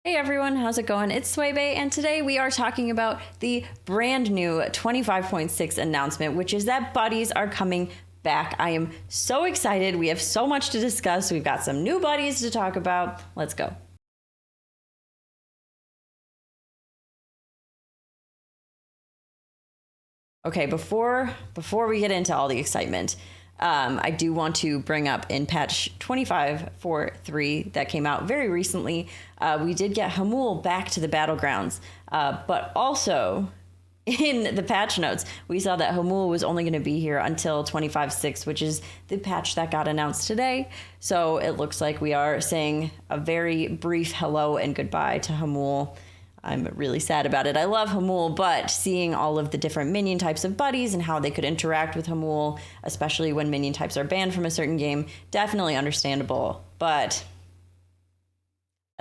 Hey everyone, how's it going? It's Swaybae, and today we are talking about the brand new 25.6 announcement, which is that buddies are coming back. I am so excited. We have so much to discuss. We've got some new buddies to talk about. Let's go. Okay, before we get into all the excitement, I do want to bring up in patch 25.4.3 that came out very recently, we did get Hamul back to the Battlegrounds, but also in the patch notes, we saw that Hamul was only going to be here until 25.6, which is the patch that got announced today. So it looks like we are saying a very brief hello and goodbye to Hamul. I'm really sad about it. I love Hamul, but seeing all of the different minion types of buddies and how they could interact with Hamul, especially when minion types are banned from a certain game, definitely understandable. But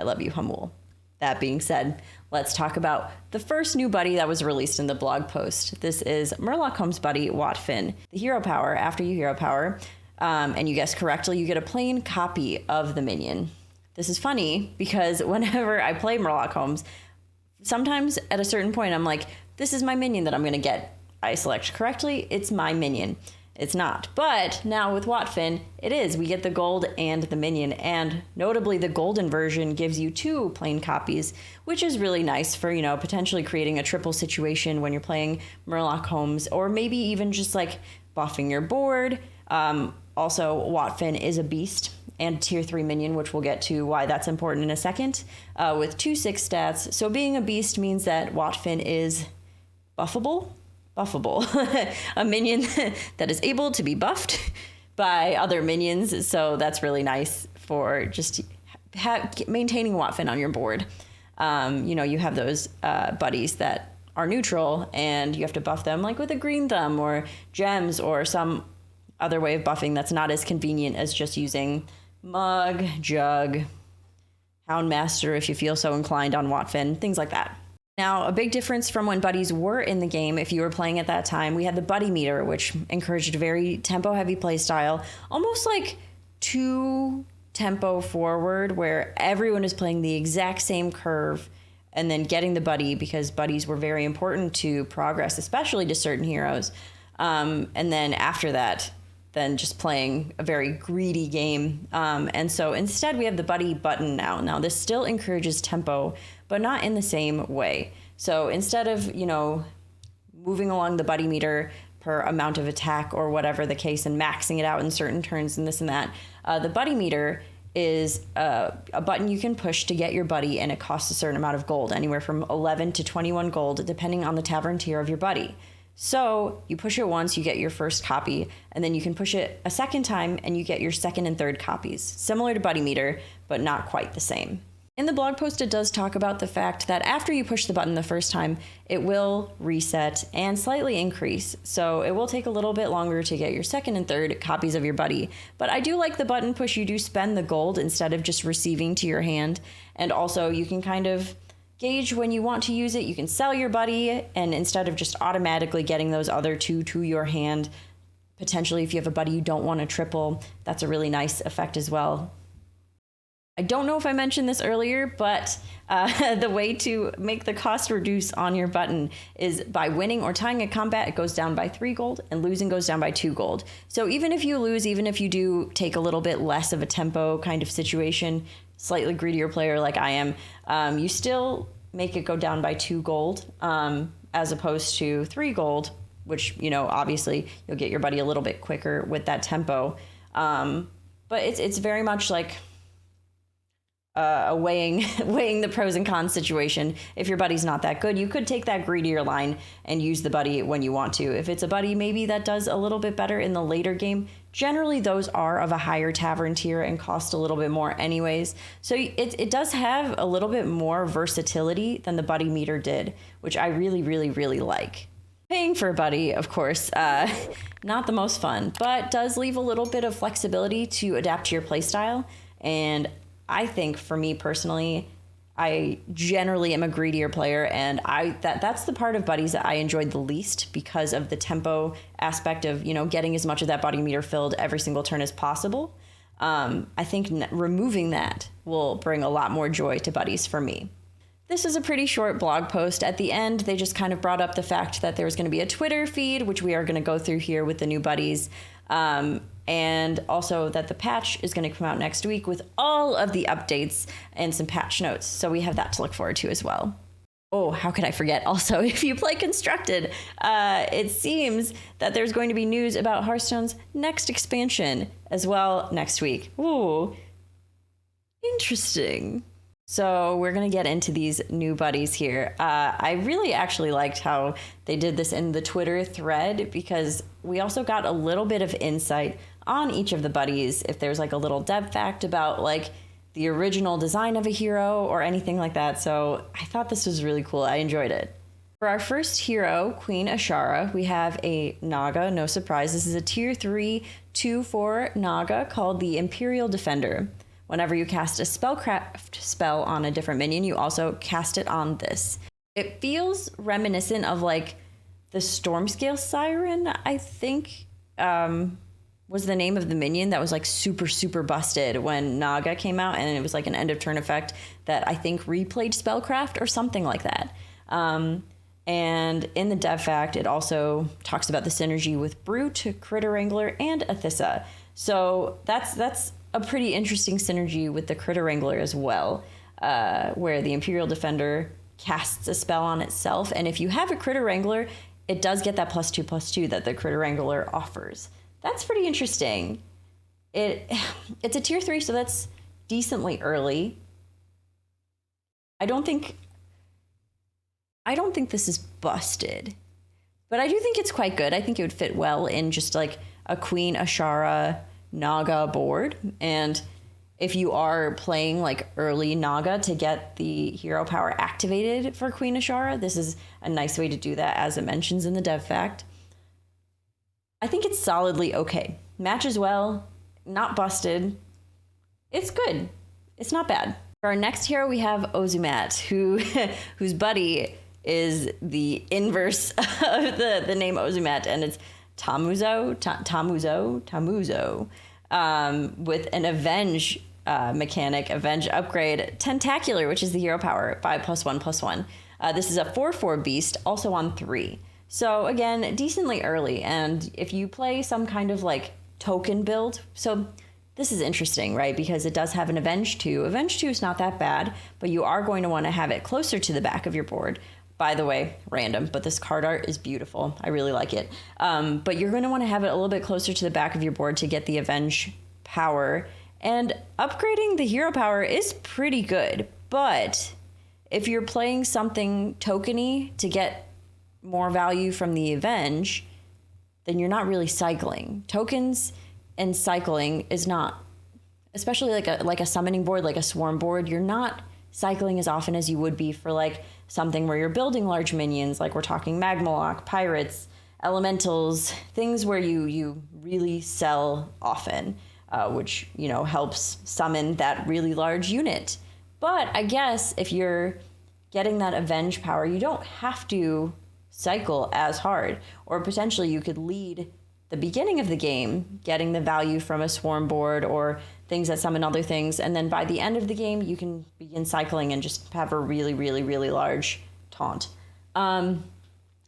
I love you, Hamul. That being said, let's talk about the first new buddy that was released in the blog post. This is Murloc Home's buddy, Watfin. The hero power, after you hero power, and you guess correctly, you get a plain copy of the minion. This is funny because whenever I play Murloc Homes, sometimes at a certain point, I'm like, this is my minion that I'm going to get. I select correctly, it's my minion. It's not. But now with Watfin, it is. We get the gold and the minion. And notably, the golden version gives you 2 plain copies, which is really nice for, you know, potentially creating a triple situation when you're playing Murloc Homes, or maybe even just like buffing your board. Also, Watfin is a beast and tier 3 minion, which we'll get to why that's important in a second, with 2/6 stats. So being a beast means that Watfin is buffable, a minion that is able to be buffed by other minions. So that's really nice for just maintaining Watfin on your board. You know, you have those buddies that are neutral and you have to buff them like with a green thumb or gems or some other way of buffing that's not as convenient as just using Mug, Jug, Houndmaster if you feel so inclined on Watfin, things like that. Now, a big difference from when buddies were in the game, if you were playing at that time, we had the buddy meter, which encouraged a very tempo-heavy playstyle, almost like 2 tempo forward, where everyone is playing the exact same curve and then getting the buddy, because buddies were very important to progress, especially to certain heroes. And then after that, then just playing a very greedy game. And so instead we have the buddy button now. Now this still encourages tempo, but not in the same way. So instead of, you know, moving along the buddy meter per amount of attack or whatever the case and maxing it out in certain turns and this and that, the buddy meter is a button you can push to get your buddy, and it costs a certain amount of gold, anywhere from 11 to 21 gold, depending on the tavern tier of your buddy. So you push it once, you get your first copy, and then you can push it a second time and you get your second and third copies. Similar to buddy meter, but not quite the same. In the blog post, it does talk about the fact that after you push the button the first time, it will reset and slightly increase. So it will take a little bit longer to get your second and third copies of your buddy. But I do like the button push. You do spend the gold instead of just receiving to your hand. And also you can kind of gauge when you want to use it. You can sell your buddy, and instead of just automatically getting those other 2 to your hand, potentially if you have a buddy you don't want to triple, that's a really nice effect as well. I don't know if I mentioned this earlier, but the way to make the cost reduce on your button is by winning or tying a combat, it goes down by 3 gold, and losing goes down by 2 gold. So even if you lose, even if you do take a little bit less of a tempo kind of situation, slightly greedier player like I am, you still make it go down by 2 gold, as opposed to 3 gold, which, you know, obviously you'll get your buddy a little bit quicker with that tempo. But it's very much like a weighing the pros and cons situation. If your buddy's not that good, you could take that greedier line and use the buddy when you want to. If it's a buddy maybe that does a little bit better in the later game, generally those are of a higher tavern tier and cost a little bit more anyways. So it does have a little bit more versatility than the buddy meter did, which I really, really, really like. Paying for a buddy, of course, not the most fun, but does leave a little bit of flexibility to adapt to your playstyle. And I think for me personally, I generally am a greedier player, and that's the part of buddies that I enjoyed the least because of the tempo aspect of, you know, getting as much of that buddy meter filled every single turn as possible. I think removing that will bring a lot more joy to buddies for me. This is a pretty short blog post. At the end, they just kind of brought up the fact that there was going to be a Twitter feed, which we are going to go through here with the new buddies. And also that the patch is going to come out next week with all of the updates and some patch notes. So we have that to look forward to as well. Oh, how could I forget? Also, if you play Constructed, it seems that there's going to be news about Hearthstone's next expansion as well next week. Ooh, interesting. So we're going to get into these new buddies here. I really actually liked how they did this in the Twitter thread, because we also got a little bit of insight on each of the buddies. If there's like a little dev fact about like the original design of a hero or anything like that. So I thought this was really cool. I enjoyed it. For our first hero, Queen Ashara, we have a Naga. No surprise. This is a tier 3 2/4 Naga called the Imperial Defender. Whenever you cast a spellcraft spell on a different minion, you also cast it on this. It feels reminiscent of like the Stormscale Siren, I think, was the name of the minion that was like super busted when Naga came out, and it was like an end of turn effect that I think replayed spellcraft or something like that. And in the dev fact, it also talks about the synergy with Brute, Critter Wrangler, and Athissa. So that's a pretty interesting synergy with the Critter Wrangler as well, where the Imperial Defender casts a spell on itself. And if you have a Critter Wrangler, it does get that +2/+2 that the Critter Wrangler offers. That's pretty interesting. It's a tier 3, so that's decently early. I don't think this is busted, but I do think it's quite good. I think it would fit well in just like a Queen Ashara Naga board. And if you are playing like early Naga to get the hero power activated for Queen Ashara, this is a nice way to do that, as it mentions in the dev fact. I think it's solidly okay. Matches well, not busted. It's good. It's not bad. For our next hero, we have Ozumat, whose buddy is the inverse of the name Ozumat, and it's Tomuzo, with an Avenge mechanic, Avenge upgrade, Tentacular, which is the hero power, 5 +1/+1. This is a 4/4 beast, also on 3. So again, decently early, and if you play some kind of like token build, so this is interesting, right? Because it does have an Avenge 2. Avenge 2 is not that bad, but you are going to want to have it closer to the back of your board. By the way, random, but this card art is beautiful. I really like it. But you're going to want to have it a little bit closer to the back of your board to get the Avenge power. And upgrading the hero power is pretty good. But if you're playing something tokeny to get more value from the Avenge, then you're not really cycling. Tokens and cycling is not, especially like a summoning board, like a swarm board, you're not cycling as often as you would be for like something where you're building large minions, like we're talking Magmalock, Pirates, Elementals, things where you really sell often, which, you know, helps summon that really large unit. But I guess if you're getting that Avenge power, you don't have to cycle as hard, or potentially you could lead the beginning of the game getting the value from a swarm board or things that summon other things, and then by the end of the game you can begin cycling and just have a really large taunt. I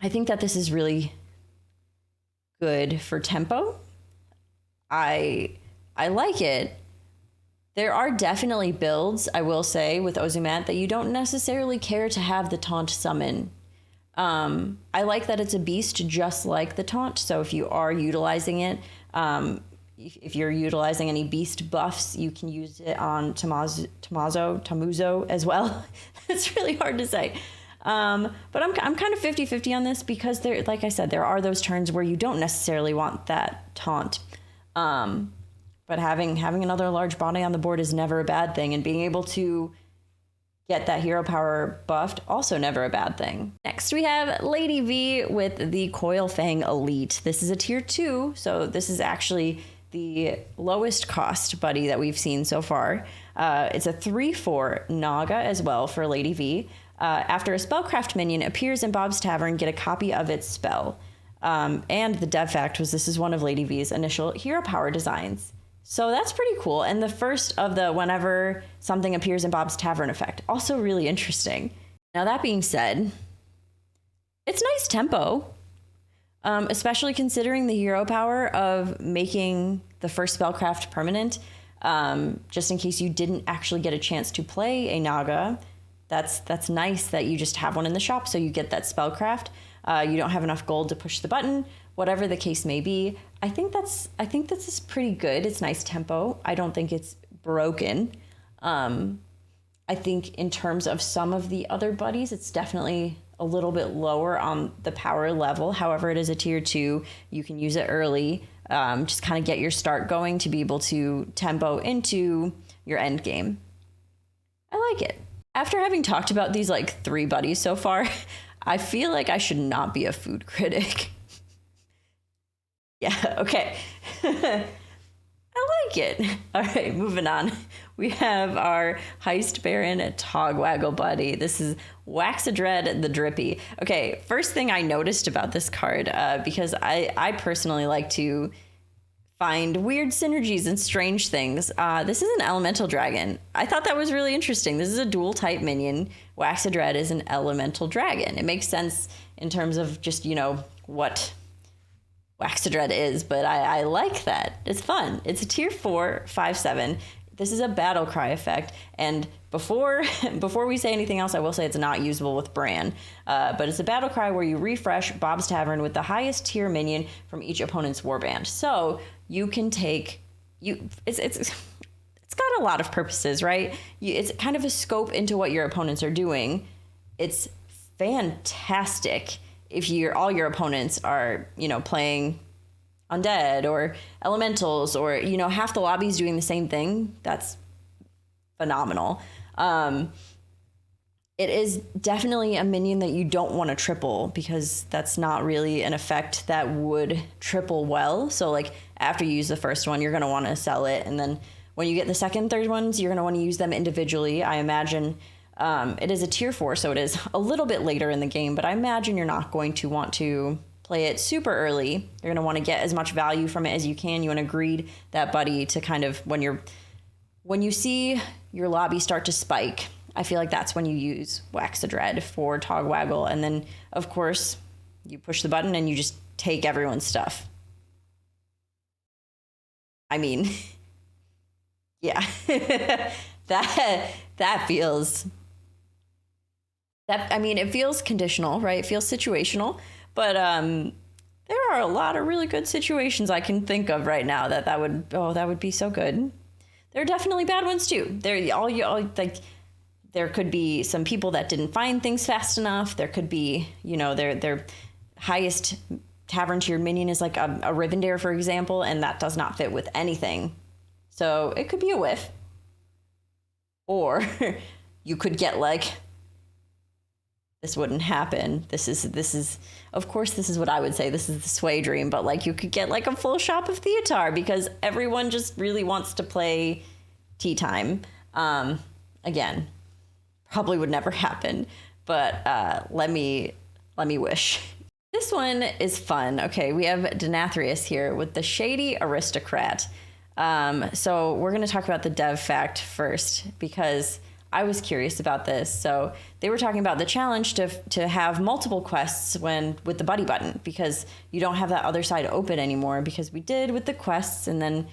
think that this is really good for tempo. I like it. There are definitely builds, I will say, with Ozumat that you don't necessarily care to have the taunt summon. I like that it's a beast just like the taunt, so if you are utilizing it, if you're utilizing any beast buffs, you can use it on Tomuzo as well. It's really hard to say. But I'm kind of 50-50 on this, because there, like I said, there are those turns where you don't necessarily want that taunt. But having another large body on the board is never a bad thing, and being able to get that hero power buffed, also never a bad thing. Next we have Lady V with the Coilfang Elite. This is a tier 2, so this is actually the lowest cost buddy that we've seen so far. It's a 3/4 Naga as well for Lady V. After a spellcraft minion appears in Bob's Tavern, get a copy of its spell. And the dev fact was this is one of Lady V's initial hero power designs. So that's pretty cool. And the first of the whenever something appears in Bob's Tavern effect, also really interesting. Now, that being said, it's nice tempo, especially considering the hero power of making the first spellcraft permanent. Just in case you didn't actually get a chance to play a Naga, that's nice that you just have one in the shop, so you get that spellcraft. You don't have enough gold to push the button, whatever the case may be. I think this is pretty good. It's nice tempo. I don't think it's broken. I think in terms of some of the other buddies, it's definitely a little bit lower on the power level. However, it is a tier 2. You can use it early, just kind of get your start going to be able to tempo into your end game. I like it. After having talked about these like 3 buddies so far, I feel like I should not be a food critic. Yeah, okay. I like it. All right, moving on. We have our Heist Baron Togwaggle buddy. This is Waxadread the Drippy. Okay, first thing I noticed about this card, because I personally like to find weird synergies and strange things. This is an elemental dragon. I thought that was really interesting. This is a dual type minion. Waxadread is an elemental dragon. It makes sense in terms of just, what Waxadread is, but I like that. It's fun. It's a tier 4, 5/7. This is a battle cry effect, and before we say anything else, I will say it's not usable with Bran, but it's a battle cry where you refresh Bob's Tavern with the highest tier minion from each opponent's warband. So you can take it's got a lot of purposes, right? It's kind of a scope into what your opponents are doing. It's fantastic if all your opponents are, playing undead or elementals, or, half the lobby's doing the same thing. That's phenomenal. It is definitely a minion that you don't want to triple, because that's not really an effect that would triple well. So like after you use the first one, you're going to want to sell it. And then when you get the second, third ones, you're going to want to use them individually. I imagine it is a tier 4, so it is a little bit later in the game, but I imagine you're not going to want to play it super early. You're going to want to get as much value from it as you can. You want to greed that buddy to kind of, when you see your lobby start to spike, I feel like that's when you use Waxadread for Togwaggle. And then, of course, you push the button and you just take everyone's stuff. I mean, yeah, that feels... it feels conditional, right? It feels situational, but there are a lot of really good situations I can think of right now that would be so good. There are definitely bad ones too. There could be some people that didn't find things fast enough. There could be, their highest tavern tier minion is like a Rivendare, for example, and that does not fit with anything. So it could be a whiff. Or you could get like, this wouldn't happen. This is, of course, this is what I would say. This is the Sway Dream, but like you could get like a full shop of Theatar because everyone just really wants to play Tea Time. Again, probably would never happen, but let me wish. This one is fun. Okay, we have Denathrius here with the Shady Aristocrat. So we're going to talk about the dev fact first because I was curious about this. So they were talking about the challenge to have multiple quests with the buddy button, because you don't have that other side open anymore, because we did with the quests, and then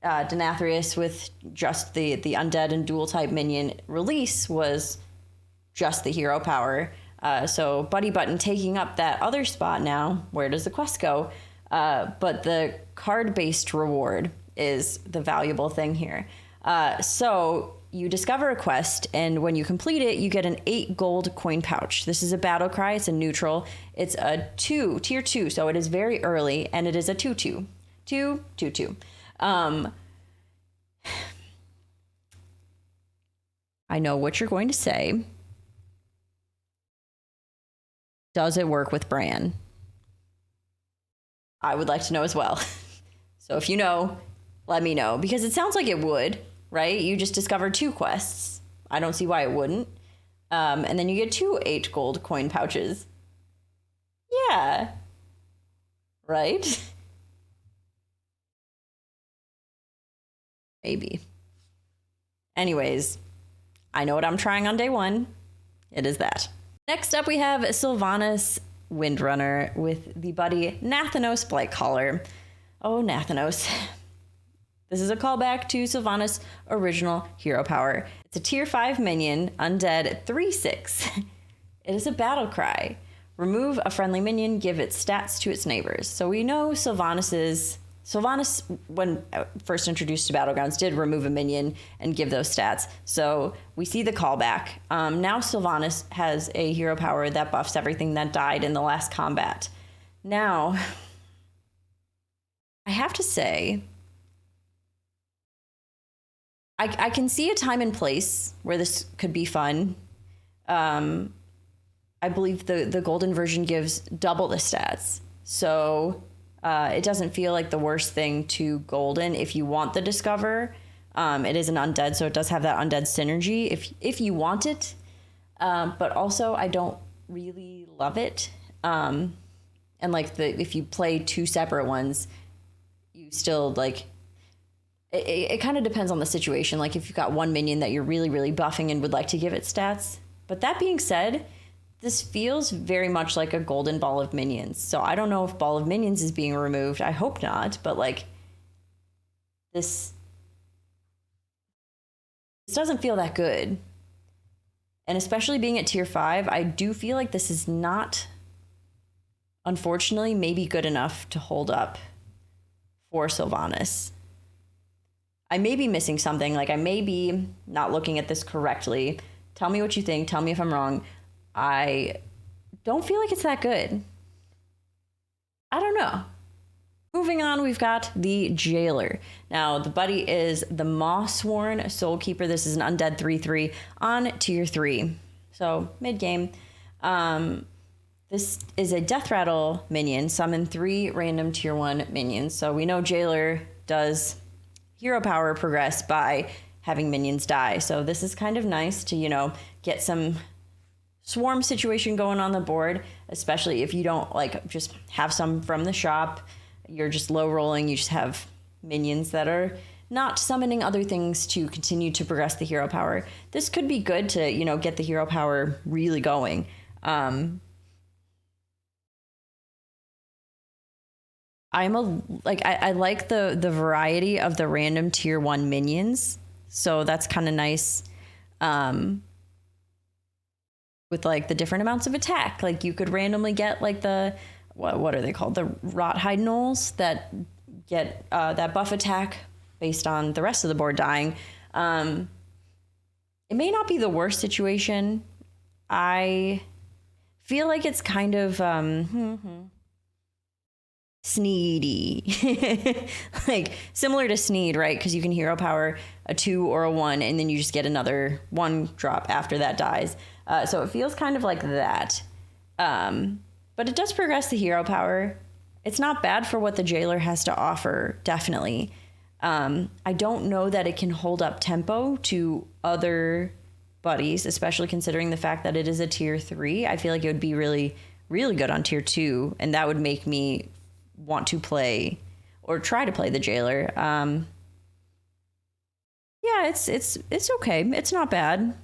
Denathrius with just the undead and dual type minion release was just the hero power. So buddy button taking up that other spot now. Where does the quest go? But the card-based reward is the valuable thing here. So you discover a quest, and when you complete it, you get an 8 gold coin pouch. This is a battle cry. It's a neutral. It's a tier 2, so it is very early, and it is a 2/2. 2/2. I know what you're going to say. Does it work with Bran? I would like to know as well. So if you know, let me know, because it sounds like it would. Right? You just discovered 2 quests. I don't see why it wouldn't. And then you get 2 8 gold coin pouches. Yeah. Right? Maybe. Anyways, I know what I'm trying on day 1. it is that. Next up, we have Sylvanas Windrunner with the buddy Nathanos Blightcaller. Oh, Nathanos. This is a callback to Sylvanas' original hero power. It's a tier 5 minion, undead 3/6. It is a battle cry. Remove a friendly minion, give its stats to its neighbors. So we know Sylvanas, when first introduced to Battlegrounds, did remove a minion and give those stats. So we see the callback. Now Sylvanas has a hero power that buffs everything that died in the last combat. Now, I have to say, I can see a time and place where this could be fun. I believe the golden version gives double the stats. So it doesn't feel like the worst thing to golden if you want the discover. It is an undead, so it does have that undead synergy if you want it. But also I don't really love it. And like if you play two separate ones, you still like it kind of depends on the situation. Like if you've got one minion that you're really, really buffing and would like to give it stats. But that being said, this feels very much like a golden ball of minions. So I don't know if ball of minions is being removed. I hope not, but like this doesn't feel that good. And especially being at tier 5, I do feel like this is not, unfortunately, maybe good enough to hold up for Sylvanas. I may be missing something. Like I may be not looking at this correctly. Tell me what you think. Tell me if I'm wrong. I don't feel like it's that good. I don't know. Moving on, we've got the Jailer. Now, the buddy is the Mossworn Soulkeeper. This is an undead 3/3 on tier 3. So, mid-game. This is a Death Rattle minion. Summon 3 random tier 1 minions. So, we know Jailer does hero power progress by having minions die. So, this is kind of nice to, get some swarm situation going on the board, especially if you don't like just have some from the shop. You're just low rolling. You just have minions that are not summoning other things to continue to progress the hero power. This could be good to, get the hero power really going. I like the variety of the random tier 1 minions. So that's kind of nice. With like the different amounts of attack. Like you could randomly get like the, what are they called? The Rothhide Gnolls that get that buff attack based on the rest of the board dying. It may not be the worst situation. I feel like it's kind of Sneedy. Like similar to Sneed, right? Because you can hero power a 2 or a 1 and then you just get another 1 drop after that dies. So it feels kind of like that. But it does progress the hero power. It's not bad for what the Jailer has to offer, definitely. I don't know that it can hold up tempo to other buddies, especially considering the fact that it is a tier 3. I feel like it would be really, really good on tier 2, and that would make me want to play or try to play the Jailer. Yeah, it's okay. It's not bad.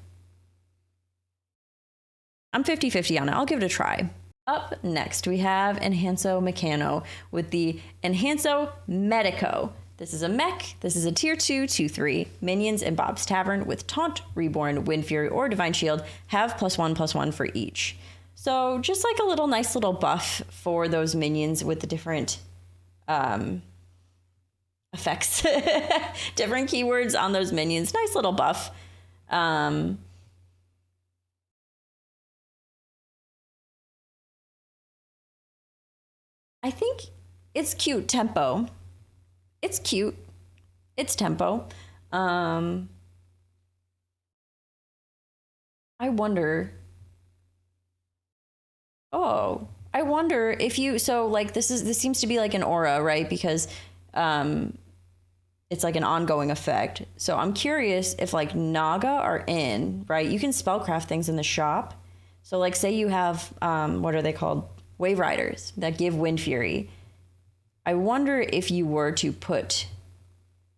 I'm 50-50 on it. I'll give it a try. Up next, we have Enhanceo Mechano with the Enhanceo Medico. This is a mech. This is a tier 2, 2/3. Minions in Bob's Tavern with Taunt, Reborn, Wind Fury, or Divine Shield have +1/+1 for each. So just like a nice little buff for those minions with the different effects, different keywords on those minions. Nice little buff. I think it's cute tempo. It's cute. It's tempo. I wonder. Oh, I wonder if you. So like this seems to be like an aura, right? Because it's like an ongoing effect. So I'm curious if like Naga are in, right? You can spellcraft things in the shop. So like say you have what are they called? Wave Riders that give Wind Fury. I wonder if you were to put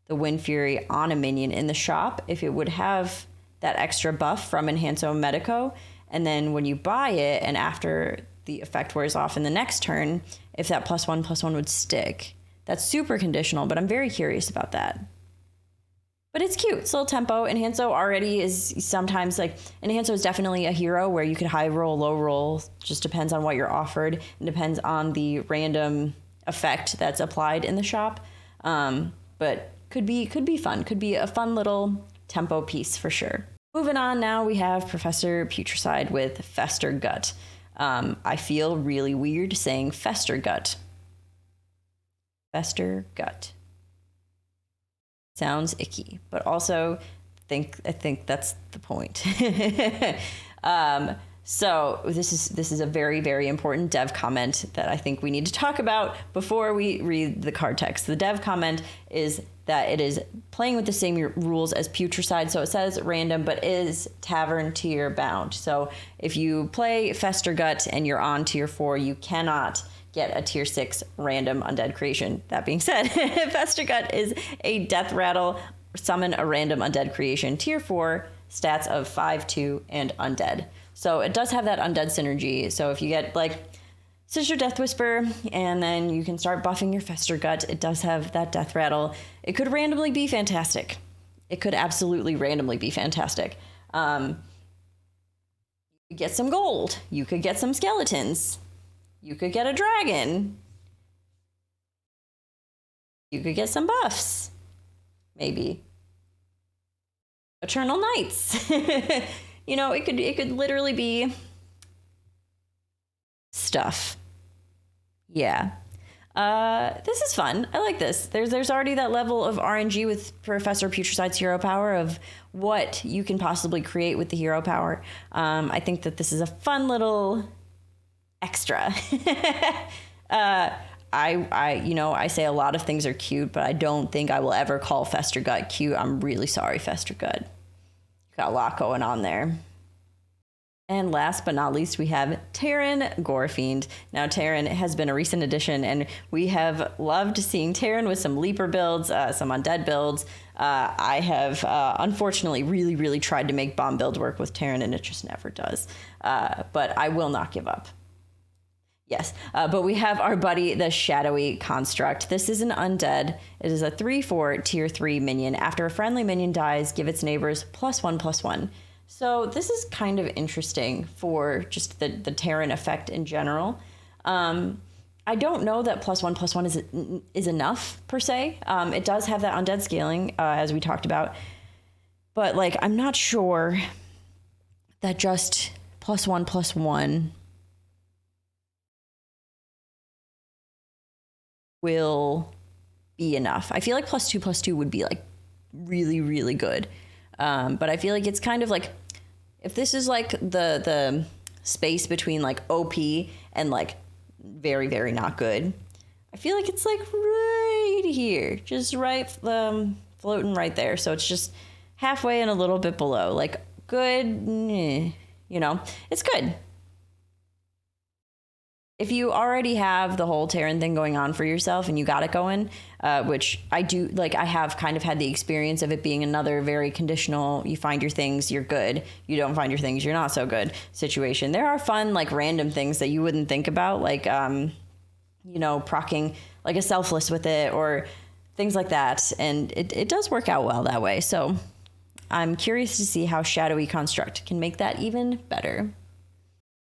the Wind Fury on a minion in the shop, if it would have that extra buff from Enhanceo Medico, And then when you buy it and after the effect wears off in the next turn, if that +1/+1 would stick. That's super conditional, but I'm very curious about that. But it's cute. It's a little tempo. Enhanceo already is sometimes like, Enhanceo is definitely a hero where you could high roll, low roll. Just depends on what you're offered and depends on the random effect that's applied in the shop. But could be fun. Could be a fun little tempo piece for sure. Moving on now, we have Professor Putricide with Fester Gut. I feel really weird saying Fester Gut. Fester Gut. Sounds icky, but also I think that's the point. So this is a very, very important dev comment that I think we need to talk about before we read the card text. The dev comment is that it is playing with the same rules as Putricide. So it says random, but is tavern tier bound. So if you play Fester Gut and you're on tier 4, you cannot get a tier 6 random undead creation. That being said, Fester Gut is a death rattle, summon a random undead creation, tier 4, stats of 5, 2, and undead. So it does have that undead synergy. So if you get like Sister Death Whisper and then you can start buffing your Fester Gut, it does have that death rattle. It could randomly be fantastic. It could absolutely randomly be fantastic. You could get some gold. You could get some skeletons. You could get a dragon. You could get some buffs. Maybe. Eternal Knights. You know, it could literally be stuff. Yeah. This is fun. I like this. There's already that level of RNG with Professor Putricide's hero power of what you can possibly create with the hero power. I think that this is a fun little extra. I say a lot of things are cute, but I don't think I will ever call Fester Gut cute. I'm really sorry, Fester Gut. Got a lot going on there. And last but not least, we have Taryn Gorefiend. Now, Taryn has been a recent addition, and we have loved seeing Taryn with some Leaper builds, some Undead builds. I have, unfortunately, really, really tried to make bomb build work with Taryn, and it just never does. But I will not give up. Yes, but we have our buddy, the Shadowy Construct. This is an undead. It is a 3/4 tier 3 minion. After a friendly minion dies, give its neighbors +1/+1. So this is kind of interesting for just the Terran effect in general. I don't know that +1/+1 is enough per se. It does have that undead scaling, as we talked about. But like, I'm not sure that just +1/+1 will be enough. I feel like +2/+2 would be like really, really good. But I feel like it's kind of like, if this is like the space between like OP and like very, very not good, I feel like it's like right here, just right, floating right there. So it's just halfway and a little bit below, like good, you know, it's good. If you already have the whole Terran thing going on for yourself and you got it going, which I do, like I have kind of had the experience of it being another very conditional, you find your things, you're good. You don't find your things, you're not so good situation. There are fun, like random things that you wouldn't think about, like, you know, procking like a selfless with it or things like that. And it does work out well that way. So I'm curious to see how Shadowy Construct can make that even better.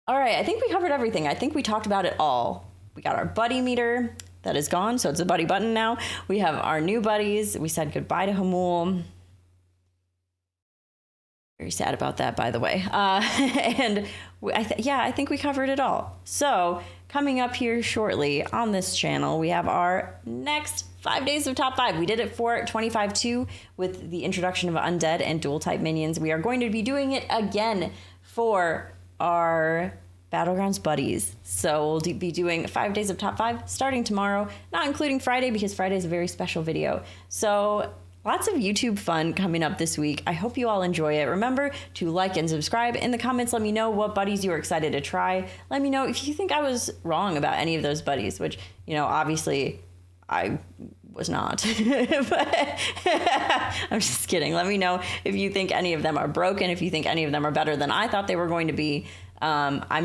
All right, I think we covered everything. I think we talked about it all. We got our buddy meter that is gone, so it's a buddy button now. We have our new buddies. We said goodbye to Hamul. Very sad about that, by the way. And I think we covered it all. So coming up here shortly on this channel, we have our next 5 days of top 5. We did it for 25-2 with the introduction of undead and dual type minions. We are going to be doing it again for our Battlegrounds buddies. So we'll be doing 5 days of top 5 starting tomorrow, not including Friday because Friday is a very special video. So lots of YouTube fun coming up this week. I hope you all enjoy it. Remember to like and subscribe. In the comments, let me know what buddies you are excited to try. Let me know if you think I was wrong about any of those buddies, which, you know, obviously I was not. But I'm just kidding. Let me know if you think any of them are broken, if you think any of them are better than I thought they were going to be. I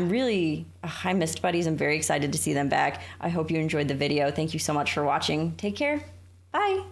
missed buddies. I'm very excited to see them back. I hope you enjoyed the video. Thank you so much for watching. Take care. Bye.